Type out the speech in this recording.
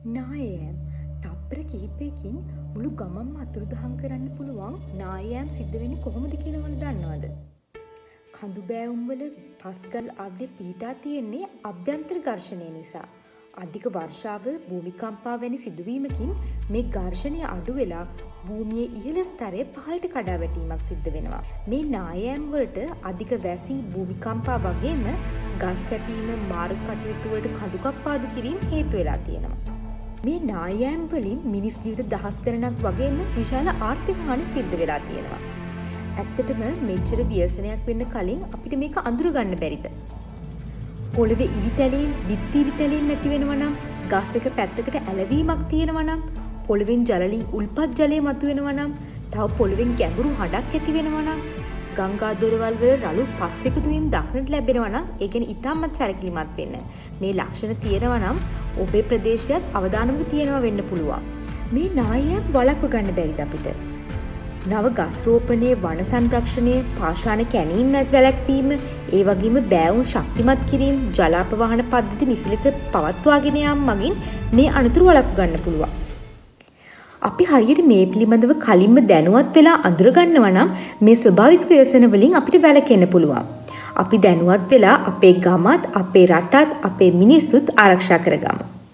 නායෑම් තප්පර කිහිපයකින් මුළු ගමන්ම අතුරුදහන් කරන්න පුළුවන් නායෑම් සිද්ධ වෙන්නේ කොහොමද කියලා ඔයාලා දන්නවද? කඳු බෑවුම් වල පස්ගල් ආදී පිහිටා තියෙන්නේ අභ්‍යන්තර ඝර්ෂණය නිසා. අධික වර්ෂාව, භූමිකම්පා වැනි සිදුවීමකින් මේ ඝර්ෂණය අඩු වෙලා භූමියේ ඉහළ ස්තරය පහළට කඩා වැටීමක් සිද්ධ වෙනවා. මේ නායෑම් වලට අධික වැසි, භූමිකම්පා වගේම ගස් කැපීම, මාර්ග කටයුතු වලට කඳු කප්පාදු කිරීම හේතු වෙලා තියෙනවා. මේ නායෑම් වලින් මිනිස් ජීවිත දහස් ගණනක් වගේම විශාල ආර්ථික හානි සිද්ධ වෙලා තියෙනවා. ඇත්තටම මෙච්චර ව්‍යසනයක් වෙන්න කලින් අපිට මේක අඳුර ගන්න බැරිද? පොළවේ ඉරිතැලීම්, බිත්ති ඉරිතැලීම් ඇති වෙනවා නම්, ගස් එක පැත්තකට ඇලවීමක් තියෙනවා නම්, පොළවෙන් ජලලින් උල්පත් ජලය මතුවෙනවා නම්, තව පොළවෙන් ගැඹුරු හඩක් ඇති වෙනවා නම්, ගංගා දොරවල් වල රළු පස් එකතු වීම දක්නට ලැබෙනවා නම්, ඒ කියන්නේ ඉතාමත් සැලකිලිමත් වෙන්න. මේ ලක්ෂණ තියෙනවා නම් ඔබේ ප්‍රදේශයත් අවදානමක තියෙනවා වෙන්න පුළුවන්. මේ නායෑම් වළක්ව ගන්න බැරිද අපිට? නව ගස් රෝපණයේ, වන සංරක්ෂණයේ, පාෂාණ කැණීම් වැළැක්වීම, ඒ වගේම බෑවුම් ශක්තිමත් කිරීම, ජල අපවහන පද්ධති නිසි ලෙස පවත්වාගෙන යාම මගින් මේ අනතුරු වළක්ව ගන්න පුළුවන්. අපි හරියට මේ පිළිබඳව කලින්ම දැනුවත් වෙලා අඳුර ගන්නවා නම් මේ ස්වභාවික ව්‍යසන වලින් අපිට වැළකෙන්න පුළුවන්. අපි දැනුවත් වෙලා අපේ ගමත්, අපේ රටත්, අපේ මිනිස්සුත් ආරක්ෂා කරගමු.